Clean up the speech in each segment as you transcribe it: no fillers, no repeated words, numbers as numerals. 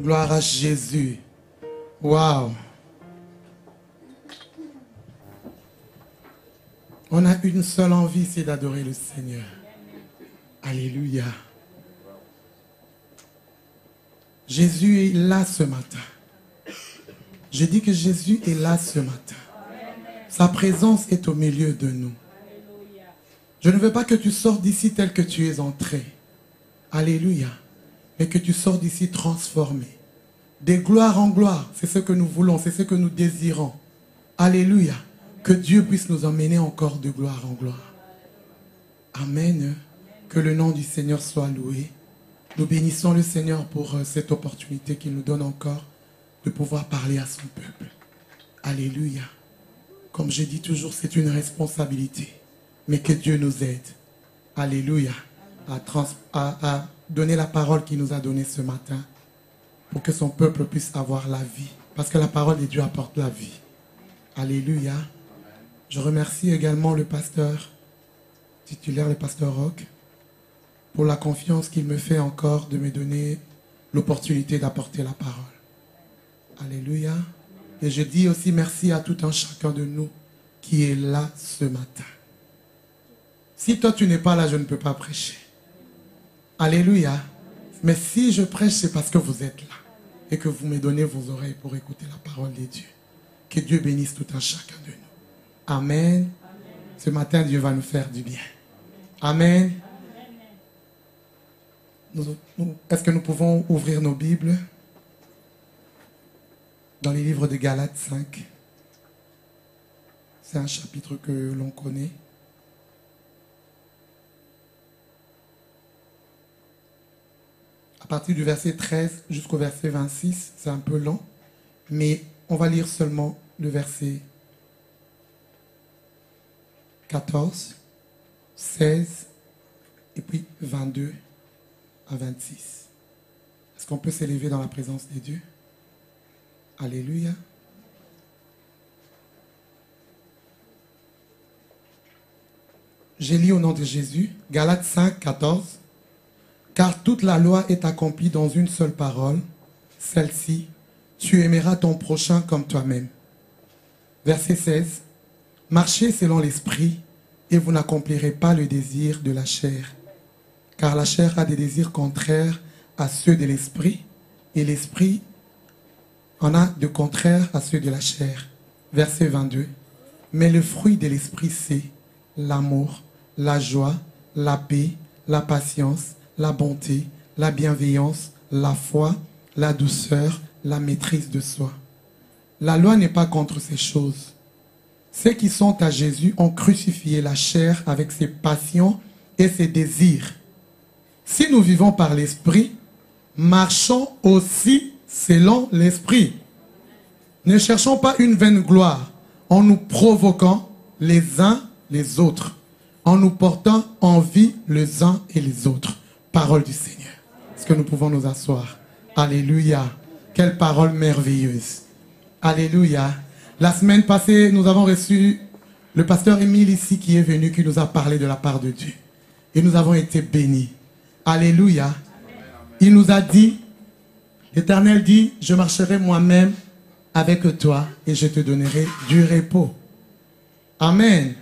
Gloire à Jésus. Waouh. On a une seule envie, c'est d'adorer le Seigneur. Alléluia. Jésus est là ce matin. Je dis que Jésus est là ce matin. Sa présence est au milieu de nous. Je ne veux pas que tu sortes d'ici tel que tu es entré. Alléluia. Mais que tu sors d'ici transformé. De gloire en gloire, c'est ce que nous voulons, c'est ce que nous désirons. Alléluia. Que Dieu puisse nous emmener encore de gloire en gloire. Amen. Que le nom du Seigneur soit loué. Nous bénissons le Seigneur pour cette opportunité qu'il nous donne encore de pouvoir parler à son peuple. Alléluia. Comme je dis toujours, c'est une responsabilité. Mais que Dieu nous aide. Alléluia. À donner la parole qu'il nous a donnée ce matin pour que son peuple puisse avoir la vie. Parce que la parole de Dieu apporte la vie. Alléluia. Je remercie également le pasteur titulaire, le pasteur Roch, pour la confiance qu'il me fait encore de me donner l'opportunité d'apporter la parole. Alléluia. Et je dis aussi merci à tout un chacun de nous qui est là ce matin. Si toi tu n'es pas là, je ne peux pas prêcher. Alléluia. Mais si je prêche, c'est parce que vous êtes là et que vous me donnez vos oreilles pour écouter la parole de Dieu. Que Dieu bénisse tout un chacun de nous. Amen. Ce matin, Dieu va nous faire du bien. Amen. Est-ce que nous pouvons ouvrir nos Bibles dans les livres de Galates 5? C'est un chapitre que l'on connaît. À partir du verset 13 jusqu'au verset 26, c'est un peu long, mais on va lire seulement le verset 14, 16 et puis 22 à 26. Est-ce qu'on peut s'élever dans la présence de Dieu? Alléluia. J'ai lu au nom de Jésus, Galates 5, 14. Car toute la loi est accomplie dans une seule parole, celle-ci, tu aimeras ton prochain comme toi-même. Verset 16. Marchez selon l'esprit et vous n'accomplirez pas le désir de la chair. Car la chair a des désirs contraires à ceux de l'esprit et l'esprit en a de contraires à ceux de la chair. Verset 22. Mais le fruit de l'esprit c'est l'amour, la joie, la paix, la patience, la bonté, la bienveillance, la foi, la douceur, la maîtrise de soi. La loi n'est pas contre ces choses. Ceux qui sont à Jésus ont crucifié la chair avec ses passions et ses désirs. Si nous vivons par l'esprit, marchons aussi selon l'esprit. Ne cherchons pas une vaine gloire en nous provoquant les uns les autres, en nous portant envie les uns et les autres. Parole du Seigneur. Est-ce que nous pouvons nous asseoir? Alléluia. Quelle parole merveilleuse. Alléluia. La semaine passée, nous avons reçu le pasteur Émile ici qui est venu, qui nous a parlé de la part de Dieu. Et nous avons été bénis. Alléluia. Il nous a dit, l'Éternel dit, je marcherai moi-même avec toi et je te donnerai du repos. Amen.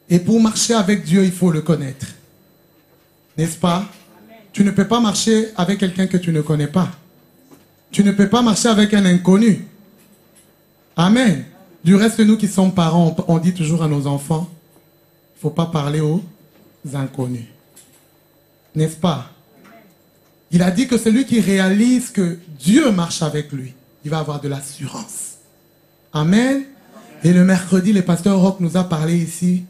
Et pour marcher avec Dieu, il faut le connaître. N'est-ce pas? Tu ne peux pas marcher avec quelqu'un que tu ne connais pas. Tu ne peux pas marcher avec un inconnu. Amen. Du reste, nous qui sommes parents, on dit toujours à nos enfants, il ne faut pas parler aux inconnus. N'est-ce pas? Il a dit que celui qui réalise que Dieu marche avec lui, il va avoir de l'assurance. Amen. Et le mercredi, le pasteur Roch nous a parlé ici,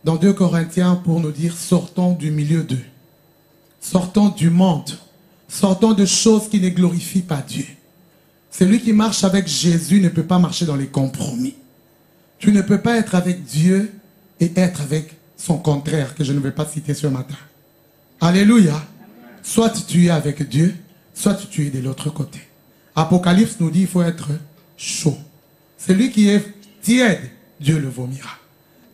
dans 2 Corinthiens, pour nous dire, sortons du milieu d'eux. Sortons du monde. Sortons de choses qui ne glorifient pas Dieu. Celui qui marche avec Jésus ne peut pas marcher dans les compromis. Tu ne peux pas être avec Dieu et être avec son contraire, que je ne vais pas citer ce matin. Alléluia. Soit tu es avec Dieu, soit tu es de l'autre côté. Apocalypse nous dit qu'il faut être chaud. Celui qui est tiède, Dieu le vomira.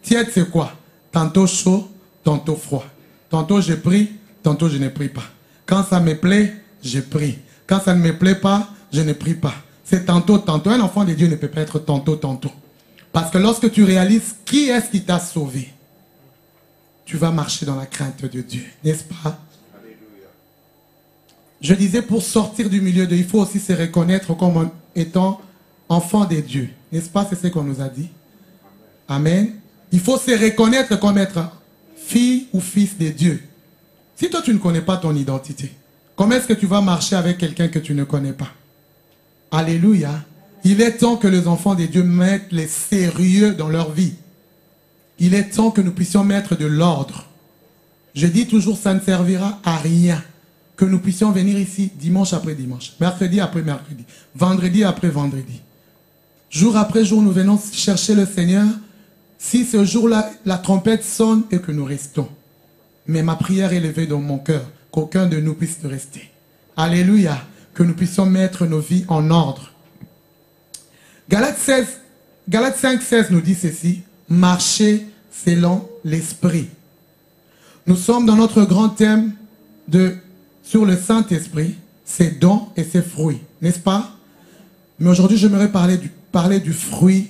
Tiède, c'est quoi? Tantôt chaud, tantôt froid. Tantôt je prie, tantôt je ne prie pas. Quand ça me plaît, je prie. Quand ça ne me plaît pas, je ne prie pas. C'est tantôt, tantôt. Un enfant de Dieu ne peut pas être tantôt, tantôt. Parce que lorsque tu réalises qui est-ce qui t'a sauvé, tu vas marcher dans la crainte de Dieu, n'est-ce pas? Je disais, pour sortir du milieu de, il faut aussi se reconnaître comme étant enfant de Dieu. N'est-ce pas? C'est ce qu'on nous a dit. Amen. Il faut se reconnaître comme être fille ou fils de Dieu. Si toi, tu ne connais pas ton identité, comment est-ce que tu vas marcher avec quelqu'un que tu ne connais pas? Alléluia. Il est temps que les enfants de Dieu mettent les sérieux dans leur vie. Il est temps que nous puissions mettre de l'ordre. Je dis toujours, ça ne servira à rien que nous puissions venir ici dimanche après dimanche, mercredi après mercredi, vendredi après vendredi. Jour après jour, nous venons chercher le Seigneur. Si ce jour-là, la trompette sonne et que nous restons. Mais ma prière est élevée dans mon cœur, qu'aucun de nous puisse rester. Alléluia. Que nous puissions mettre nos vies en ordre. Galates 5,16 nous dit ceci. Marcher selon l'Esprit. Nous sommes dans notre grand thème sur le Saint-Esprit, ses dons et ses fruits, n'est-ce pas? Mais aujourd'hui, j'aimerais parler du fruit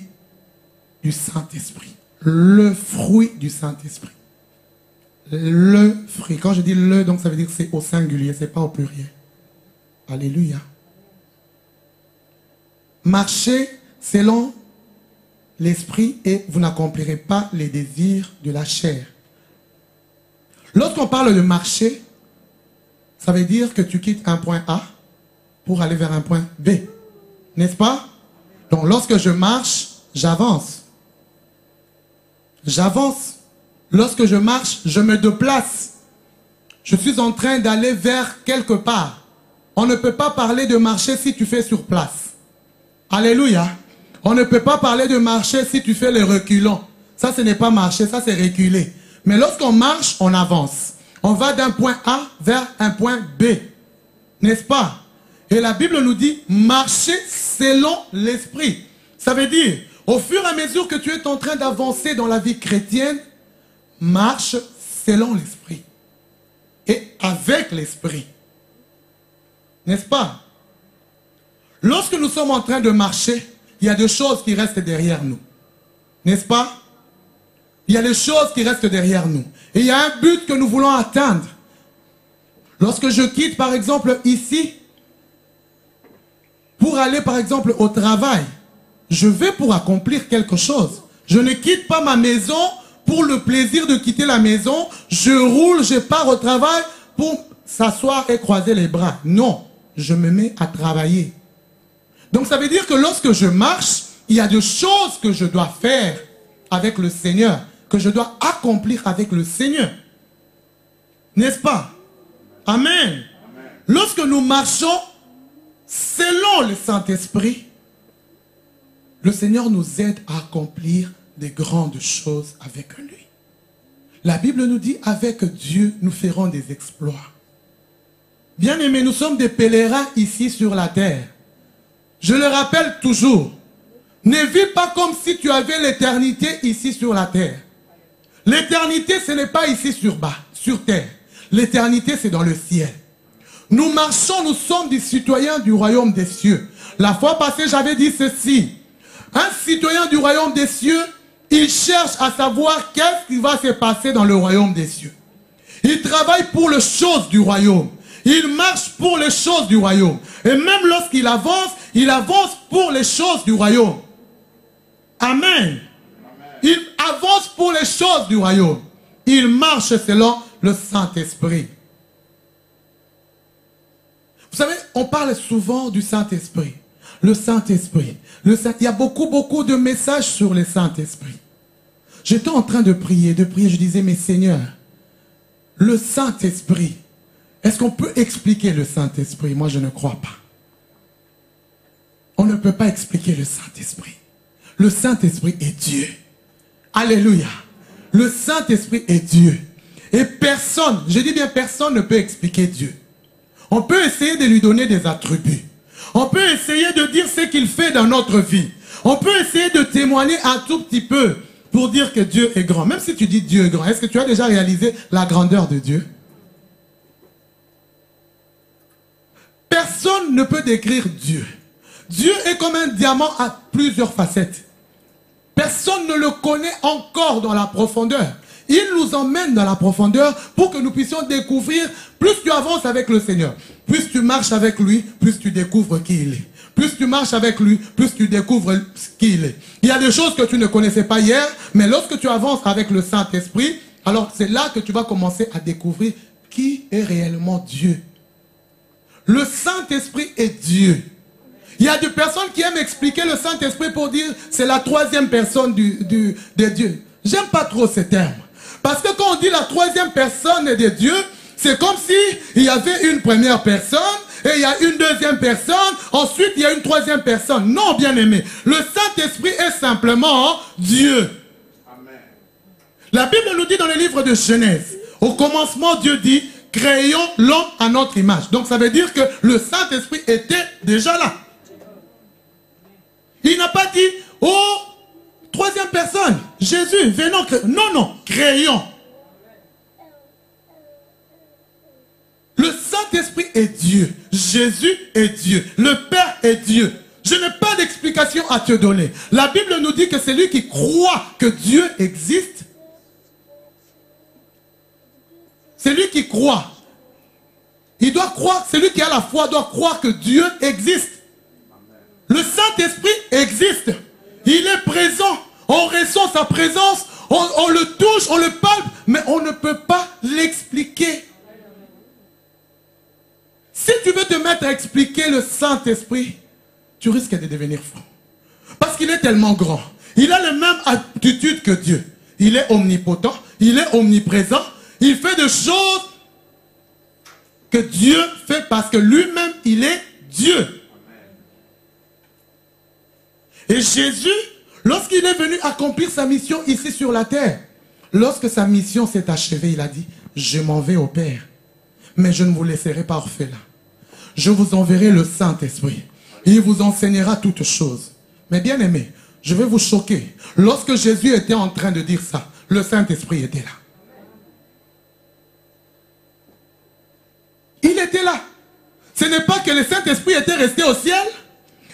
du Saint-Esprit. Le fruit du Saint-Esprit. Le fruit. Quand je dis le, donc ça veut dire que c'est au singulier, c'est pas au pluriel. Alléluia. Marchez selon l'Esprit et vous n'accomplirez pas les désirs de la chair. Lorsqu'on parle de marcher, ça veut dire que tu quittes un point A pour aller vers un point B. N'est-ce pas? Donc lorsque je marche, j'avance. J'avance. Lorsque je marche, je me déplace. Je suis en train d'aller vers quelque part. On ne peut pas parler de marcher si tu fais sur place. Alléluia. On ne peut pas parler de marcher si tu fais les reculons. Ça, ce n'est pas marcher, ça c'est reculer. Mais lorsqu'on marche, on avance. On va d'un point A vers un point B. N'est-ce pas? Et la Bible nous dit, marcher selon l'Esprit. Ça veut dire, au fur et à mesure que tu es en train d'avancer dans la vie chrétienne, marche selon l'Esprit. Et avec l'Esprit. N'est-ce pas? Lorsque nous sommes en train de marcher, il y a des choses qui restent derrière nous. N'est-ce pas? Il y a des choses qui restent derrière nous. Et il y a un but que nous voulons atteindre. Lorsque je quitte, par exemple, ici, pour aller, par exemple, au travail, je vais pour accomplir quelque chose. Je ne quitte pas ma maison pour le plaisir de quitter la maison. Je roule, je pars au travail pour s'asseoir et croiser les bras. Non, je me mets à travailler. Donc ça veut dire que lorsque je marche, il y a des choses que je dois faire avec le Seigneur, que je dois accomplir avec le Seigneur. N'est-ce pas? Amen. Amen. Lorsque nous marchons selon le Saint-Esprit, le Seigneur nous aide à accomplir des grandes choses avec lui. La Bible nous dit, avec Dieu, nous ferons des exploits. Bien-aimés, nous sommes des pèlerins ici sur la terre. Je le rappelle toujours, ne vis pas comme si tu avais l'éternité ici sur la terre. L'éternité, ce n'est pas ici sur bas, sur terre. L'éternité, c'est dans le ciel. Nous marchons, nous sommes des citoyens du royaume des cieux. La fois passée, j'avais dit ceci. Un citoyen du royaume des cieux, il cherche à savoir qu'est-ce qui va se passer dans le royaume des cieux. Il travaille pour les choses du royaume. Il marche pour les choses du royaume. Et même lorsqu'il avance, il avance pour les choses du royaume. Amen. Il avance pour les choses du royaume. Il marche selon le Saint-Esprit. Vous savez, on parle souvent du Saint-Esprit. Le Saint-Esprit. Il y a beaucoup de messages sur le Saint-Esprit. J'étais en train de prier, je disais, mais Seigneur, le Saint-Esprit, est-ce qu'on peut expliquer le Saint-Esprit? Moi, je ne crois pas. On ne peut pas expliquer le Saint-Esprit. Le Saint-Esprit est Dieu. Alléluia. Le Saint-Esprit est Dieu. Et personne, je dis bien personne ne peut expliquer Dieu. On peut essayer de lui donner des attributs. On peut essayer de dire ce qu'il fait dans notre vie. On peut essayer de témoigner un tout petit peu pour dire que Dieu est grand. Même si tu dis Dieu est grand, est-ce que tu as déjà réalisé la grandeur de Dieu? personne ne peut décrire Dieu. Dieu est comme un diamant à plusieurs facettes. Personne ne le connaît encore dans la profondeur. Il nous emmène dans la profondeur pour que nous puissions découvrir. Plus tu avances avec le Seigneur, plus tu marches avec lui, plus tu découvres qui il est. Plus tu marches avec lui, plus tu découvres qui il est. Il y a des choses que tu ne connaissais pas hier, mais lorsque tu avances avec le Saint-Esprit, alors c'est là que tu vas commencer à découvrir qui est réellement Dieu. Le Saint-Esprit est Dieu. Il y a des personnes qui aiment expliquer le Saint-Esprit pour dire c'est la troisième personne de Dieu. J'aime pas trop ces termes. Parce que quand on dit la troisième personne de Dieu, c'est comme si il y avait une première personne, et il y a une deuxième personne, ensuite il y a une troisième personne. Non, bien aimé. Le Saint-Esprit est simplement Dieu. Amen. La Bible nous dit dans le livre de Genèse, au commencement Dieu dit, créons l'homme à notre image. Donc ça veut dire que le Saint-Esprit était déjà là. Il n'a pas dit, oh, troisième personne, Jésus, venons, non, non, créons. Le Saint-Esprit est Dieu. Jésus est Dieu. Le Père est Dieu. Je n'ai pas d'explication à te donner. La Bible nous dit que celui qui croit que Dieu existe, celui qui croit, il doit croire, celui qui a la foi doit croire que Dieu existe. Le Saint-Esprit existe. Il est présent. On ressent sa présence. On le touche, on le palpe, mais on ne peut pas l'expliquer. Si tu veux te mettre à expliquer le Saint-Esprit, tu risques de devenir fou. Parce qu'il est tellement grand. Il a la même aptitude que Dieu. Il est omnipotent, il est omniprésent. Il fait des choses que Dieu fait parce que lui-même, il est Dieu. Et Jésus, lorsqu'il est venu accomplir sa mission ici sur la terre, lorsque sa mission s'est achevée, il a dit, je m'en vais au Père, mais je ne vous laisserai pas orphelins. Je vous enverrai le Saint-Esprit. Il vous enseignera toutes choses. Mais bien aimé, je vais vous choquer. Lorsque Jésus était en train de dire ça, le Saint-Esprit était là. Il était là. Ce n'est pas que le Saint-Esprit était resté au ciel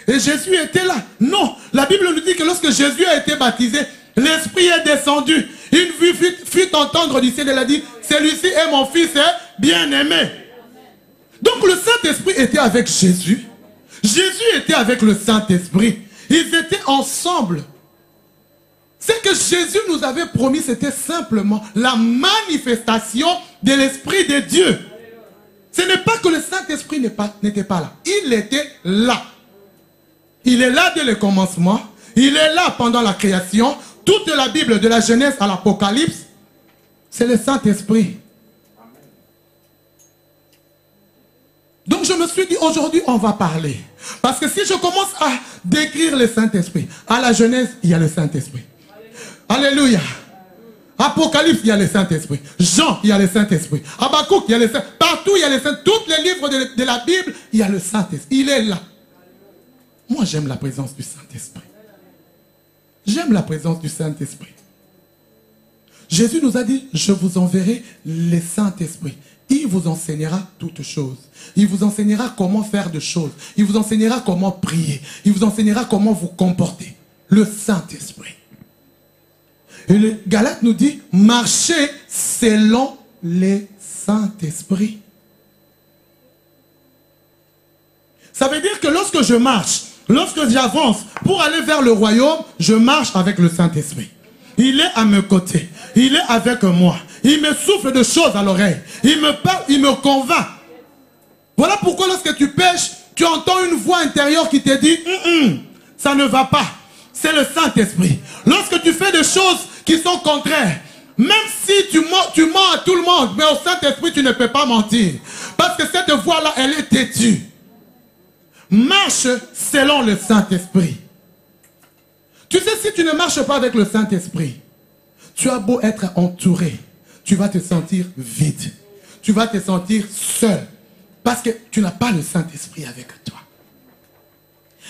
et Jésus était là. Non, la Bible nous dit que lorsque Jésus a été baptisé, l'Esprit est descendu. Une vue fut entendre du ciel, elle a dit, celui-ci est mon fils bien-aimé. Donc le Saint-Esprit était avec Jésus. Jésus était avec le Saint-Esprit. Ils étaient ensemble. Ce que Jésus nous avait promis, c'était simplement la manifestation de l'Esprit de Dieu. Ce n'est pas que le Saint-Esprit n'était pas là. Il était là. Il est là dès le commencement. Il est là pendant la création. Toute la Bible, de la Genèse à l'Apocalypse, c'est le Saint-Esprit. Donc je me suis dit, aujourd'hui, on va parler. Parce que si je commence à décrire le Saint-Esprit, à la Genèse, il y a le Saint-Esprit. Alléluia. Apocalypse, il y a le Saint-Esprit. Jean, il y a le Saint-Esprit. Habakkuk, il y a le Saint-Esprit. Partout, il y a le Saint-Esprit. Tous les livres de la Bible, il y a le Saint-Esprit. Il est là. Moi, j'aime la présence du Saint-Esprit. J'aime la présence du Saint-Esprit. Jésus nous a dit, je vous enverrai le Saint-Esprit. Il vous enseignera toutes choses. Il vous enseignera comment faire de choses. Il vous enseignera comment prier. Il vous enseignera comment vous comporter. Le Saint-Esprit. Et le Galate nous dit, marchez selon le Saint-Esprit. Ça veut dire que lorsque je marche, lorsque j'avance pour aller vers le royaume, je marche avec le Saint-Esprit. Il est à mes côtés. Il est avec moi. Il me souffle de choses à l'oreille. Il me parle, il me convainc. Voilà pourquoi lorsque tu pêches, tu entends une voix intérieure qui te dit, ça ne va pas. C'est le Saint-Esprit. Lorsque tu fais des choses qui sont contraires, même si tu mens à tout le monde, mais au Saint-Esprit, tu ne peux pas mentir. Parce que cette voix-là, elle est têtue. Marche selon le Saint-Esprit. Tu sais, si tu ne marches pas avec le Saint-Esprit, tu as beau être entouré, tu vas te sentir vide. Tu vas te sentir seul. Parce que tu n'as pas le Saint-Esprit avec toi.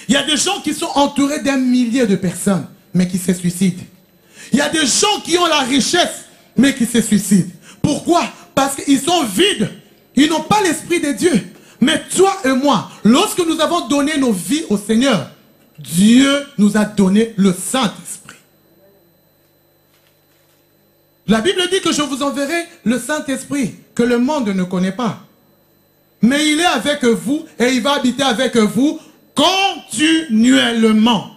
Il y a des gens qui sont entourés d'un millier de personnes, mais qui se suicident. Il y a des gens qui ont la richesse, mais qui se suicident. Pourquoi? Parce qu'ils sont vides. Ils n'ont pas l'Esprit de Dieu. Mais toi et moi, lorsque nous avons donné nos vies au Seigneur, Dieu nous a donné le Saint-Esprit. La Bible dit que je vous enverrai le Saint-Esprit, que le monde ne connaît pas. Mais il est avec vous et il va habiter avec vous continuellement.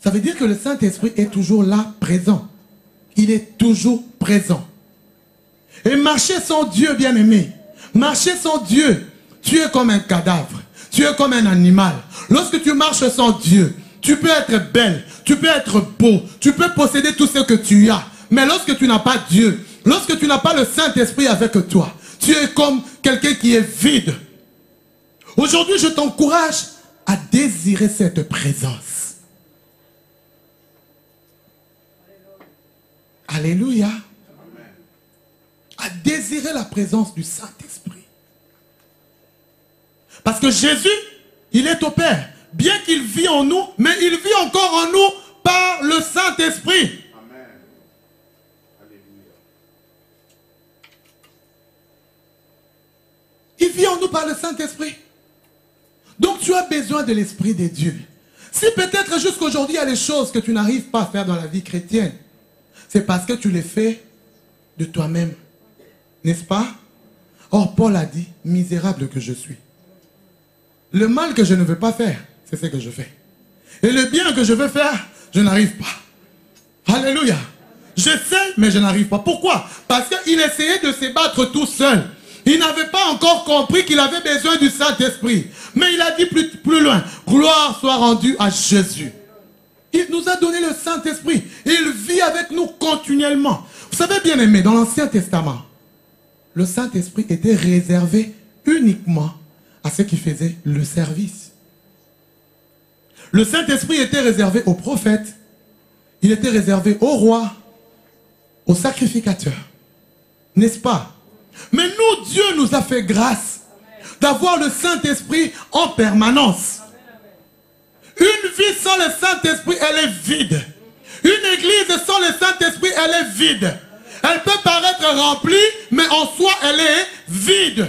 Ça veut dire que le Saint-Esprit est toujours là, présent. Il est toujours présent. Et marcher sans Dieu, bien-aimé, marcher sans Dieu, tu es comme un cadavre, tu es comme un animal. Lorsque tu marches sans Dieu, tu peux être belle, tu peux être beau, tu peux posséder tout ce que tu as. Mais lorsque tu n'as pas Dieu, lorsque tu n'as pas le Saint-Esprit avec toi, tu es comme quelqu'un qui est vide. Aujourd'hui, je t'encourage à désirer cette présence. Alléluia. À désirer la présence du Saint-Esprit. Parce que Jésus, il est au Père. Bien qu'il vit en nous, mais il vit encore en nous par le Saint-Esprit. Amen. Alléluia. Il vit en nous par le Saint-Esprit. Donc tu as besoin de l'Esprit de Dieu. Si peut-être jusqu'aujourd'hui il y a des choses que tu n'arrives pas à faire dans la vie chrétienne, c'est parce que tu les fais de toi-même. N'est-ce pas? Or, Paul a dit, misérable que je suis. Le mal que je ne veux pas faire, c'est ce que je fais. Et le bien que je veux faire, je n'arrive pas. Alléluia. Je sais, mais je n'arrive pas. Pourquoi? Parce qu'il essayait de se battre tout seul. Il n'avait pas encore compris qu'il avait besoin du Saint-Esprit. Mais il a dit plus loin, gloire soit rendue à Jésus. Il nous a donné le Saint-Esprit. Il vit avec nous continuellement. Vous savez, bien aimé, dans l'Ancien Testament, le Saint-Esprit était réservé uniquement à ceux qui faisaient le service. Le Saint-Esprit était réservé aux prophètes. Il était réservé aux rois, aux sacrificateurs. N'est-ce pas? Mais nous, Dieu nous a fait grâce d'avoir le Saint-Esprit en permanence. Une vie sans le Saint-Esprit, elle est vide. Une église sans le Saint-Esprit, elle est vide. Elle peut paraître remplie, mais en soi, elle est vide.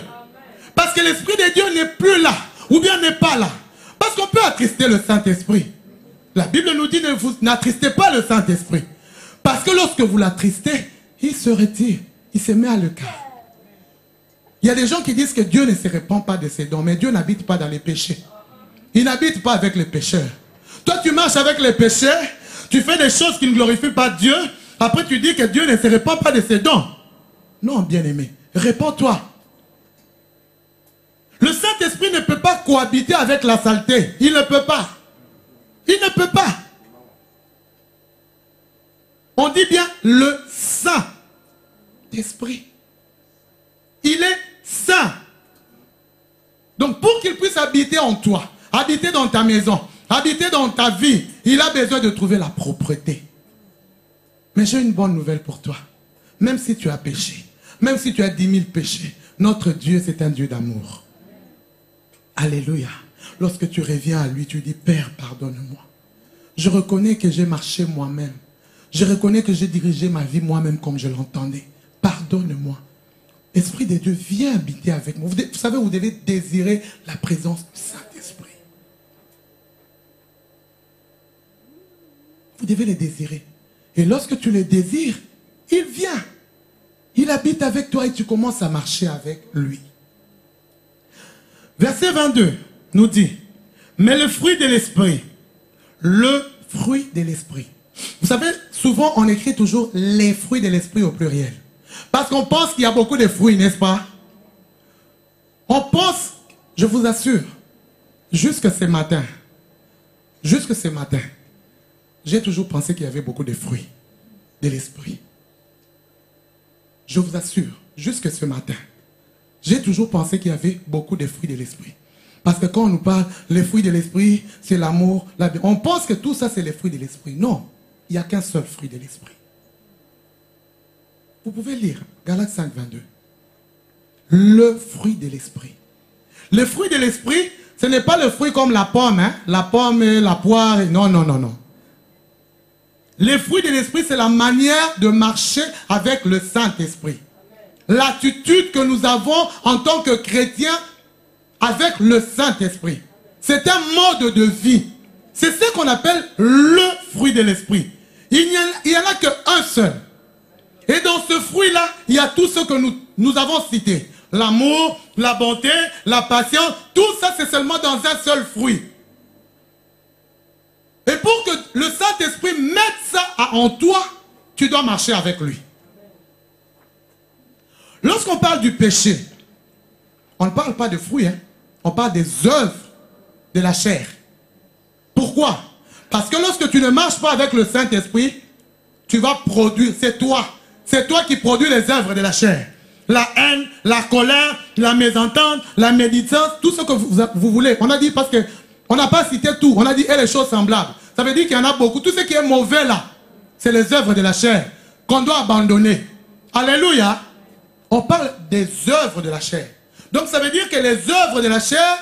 Parce que l'Esprit de Dieu n'est plus là, ou bien n'est pas là. Parce qu'on peut attrister le Saint-Esprit. La Bible nous dit, ne vous n'attristez pas le Saint-Esprit. Parce que lorsque vous l'attristez, il se retire, il se met à l'écart. Il y a des gens qui disent que Dieu ne se répand pas de ses dons, mais Dieu n'habite pas dans les péchés. Il n'habite pas avec les pécheurs. Toi, tu marches avec les pécheurs, tu fais des choses qui ne glorifient pas Dieu, après tu dis que Dieu ne se répand pas de ses dons. Non, bien-aimé, répands-toi. Le Saint-Esprit ne peut pas cohabiter avec la saleté. Il ne peut pas. Il ne peut pas. On dit bien le Saint-Esprit. Il est saint. Donc pour qu'il puisse habiter en toi, habiter dans ta maison, habiter dans ta vie, il a besoin de trouver la propreté. Mais j'ai une bonne nouvelle pour toi. Même si tu as péché, même si tu as 10 000 péchés, notre Dieu c'est un Dieu d'amour. Alléluia. Lorsque tu reviens à lui, tu dis, Père, pardonne-moi. Je reconnais que j'ai marché moi-même. Je reconnais que j'ai dirigé ma vie moi-même comme je l'entendais. Pardonne-moi. Esprit de Dieu, viens habiter avec moi. Vous savez, vous devez désirer la présence du Saint-Esprit. Vous devez le désirer. Et lorsque tu le désires, il vient. Il habite avec toi et tu commences à marcher avec lui. Verset 22 nous dit, mais le fruit de l'esprit, le fruit de l'esprit. Vous savez, souvent on écrit toujours les fruits de l'esprit au pluriel. Parce qu'on pense qu'il y a beaucoup de fruits, n'est-ce pas? On pense, je vous assure, jusque ce matin, j'ai toujours pensé qu'il y avait beaucoup de fruits de l'esprit. Je vous assure, jusque ce matin, j'ai toujours pensé qu'il y avait beaucoup de fruits de l'esprit. Parce que quand on nous parle, les fruits de l'esprit, c'est l'amour, on pense que tout ça, c'est les fruits de l'esprit. Non, il n'y a qu'un seul fruit de l'esprit. Vous pouvez lire, Galates 5, 22. Le fruit de l'esprit. Le fruit de l'esprit, ce n'est pas le fruit comme la pomme, hein? La pomme et la poire. Non, non, non, non. Les fruits de l'esprit, c'est la manière de marcher avec le Saint-Esprit. L'attitude que nous avons en tant que chrétiens avec le Saint-Esprit. C'est un mode de vie. C'est ce qu'on appelle le fruit de l'esprit. Il n'y en a qu'un seul. Et dans ce fruit-là, il y a tout ce que nous avons cité. L'amour, la bonté, la patience, tout ça c'est seulement dans un seul fruit. Et pour que le Saint-Esprit mette ça en toi, tu dois marcher avec lui. Lorsqu'on parle du péché, on ne parle pas de fruits, hein. On parle des œuvres de la chair. Pourquoi? Parce que lorsque tu ne marches pas avec le Saint-Esprit, tu vas produire, c'est toi qui produis les œuvres de la chair. La haine, la colère, la mésentente, la médisance, tout ce que vous voulez. On a dit parce que on n'a pas cité tout, on a dit et les choses semblables. Ça veut dire qu'il y en a beaucoup. Tout ce qui est mauvais là, c'est les œuvres de la chair qu'on doit abandonner. Alléluia. On parle des œuvres de la chair. Donc ça veut dire que les œuvres de la chair,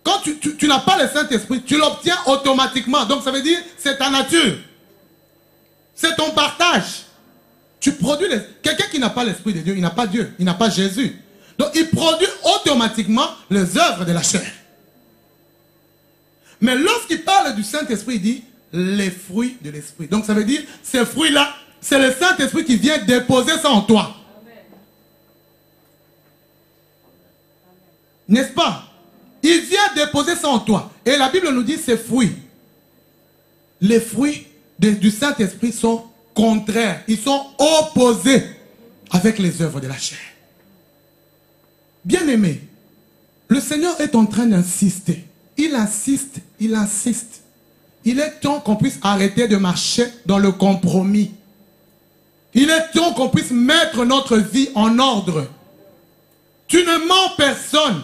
quand tu n'as pas le Saint-Esprit, tu l'obtiens automatiquement. Donc ça veut dire c'est ta nature. C'est ton partage. Tu produis quelqu'un qui n'a pas l'Esprit de Dieu, il n'a pas Dieu, il n'a pas Jésus. Donc il produit automatiquement les œuvres de la chair. Mais lorsqu'il parle du Saint-Esprit, il dit les fruits de l'Esprit. Donc ça veut dire ces fruits-là, c'est le Saint-Esprit qui vient déposer ça en toi. N'est-ce pas? Il vient déposer ça en toi. Et la Bible nous dit ces fruits. Les fruits du Saint-Esprit sont contraires. Ils sont opposés avec les œuvres de la chair. Bien-aimé, le Seigneur est en train d'insister. Il insiste, il insiste. Il est temps qu'on puisse arrêter de marcher dans le compromis. Il est temps qu'on puisse mettre notre vie en ordre. Tu ne mens personne.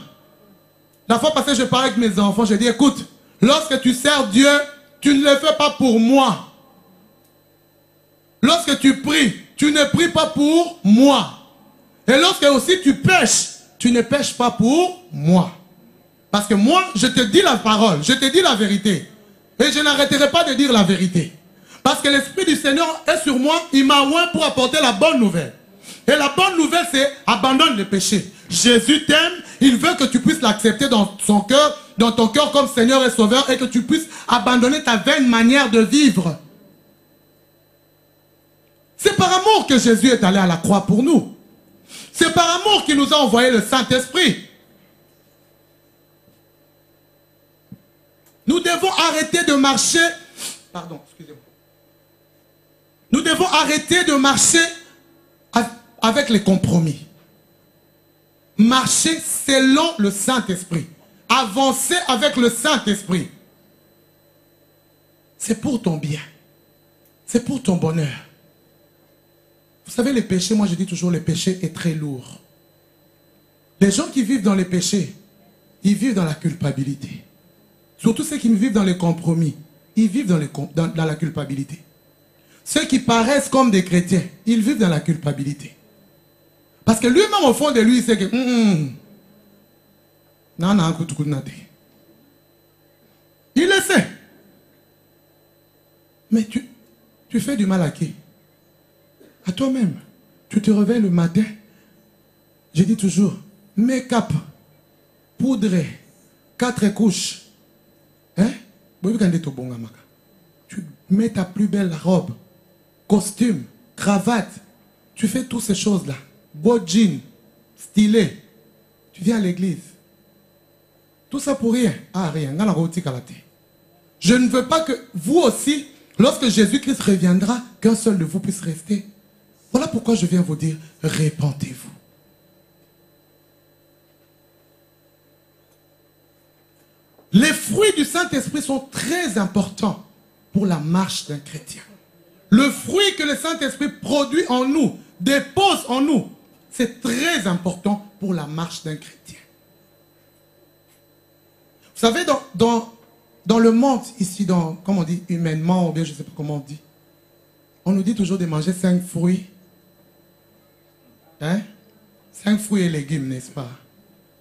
La fois passée, je parlais avec mes enfants, j'ai dit, écoute, lorsque tu sers Dieu, tu ne le fais pas pour moi. Lorsque tu pries, tu ne pries pas pour moi. Et lorsque aussi tu pêches, tu ne pêches pas pour moi. Parce que moi, je te dis la parole, je te dis la vérité. Et je n'arrêterai pas de dire la vérité. Parce que l'Esprit du Seigneur est sur moi, il m'a oint pour apporter la bonne nouvelle. Et la bonne nouvelle, c'est abandonne le péché. Jésus t'aime, il veut que tu puisses l'accepter dans son cœur, dans ton cœur comme Seigneur et Sauveur, et que tu puisses abandonner ta vaine manière de vivre. C'est par amour que Jésus est allé à la croix pour nous. C'est par amour qu'il nous a envoyé le Saint-Esprit. Nous devons arrêter de marcher. Pardon, excusez-moi. Nous devons arrêter de marcher avec les compromis. Marcher selon le Saint-Esprit. Avancer avec le Saint-Esprit. C'est pour ton bien. C'est pour ton bonheur. Vous savez, les péchés, moi je dis toujours, le péché est très lourd. Les gens qui vivent dans les péchés, ils vivent dans la culpabilité. Surtout ceux qui vivent dans les compromis, ils vivent dans la culpabilité. Ceux qui paraissent comme des chrétiens, ils vivent dans la culpabilité. Parce que lui-même, au fond de lui, il sait que... il le sait. Mais tu fais du mal à qui? À toi-même. Tu te réveilles le matin. Je dis toujours, make-up, poudre, 4 couches. Hein? Tu mets ta plus belle robe, costume, cravate. Tu fais toutes ces choses-là. Beau jean, stylé. Tu viens à l'église. Tout ça pour rien. Ah, rien. Je ne veux pas que vous aussi, lorsque Jésus-Christ reviendra, qu'un seul de vous puisse rester. Voilà pourquoi je viens vous dire, répentez-vous. Les fruits du Saint-Esprit sont très importants pour la marche d'un chrétien. Le fruit que le Saint-Esprit produit en nous, dépose en nous, c'est très important pour la marche d'un chrétien. Vous savez, dans le monde, ici, comme on dit, humainement, ou bien je ne sais pas comment on dit, on nous dit toujours de manger 5 fruits. Hein? 5 fruits et légumes, n'est-ce pas?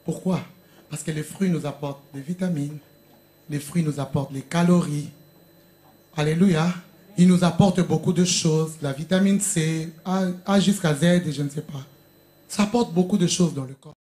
Pourquoi? Parce que les fruits nous apportent des vitamines. Les fruits nous apportent les calories. Alléluia. Ils nous apportent beaucoup de choses. La vitamine C, A jusqu'à Z, et je ne sais pas. Ça apporte beaucoup de choses dans le corps.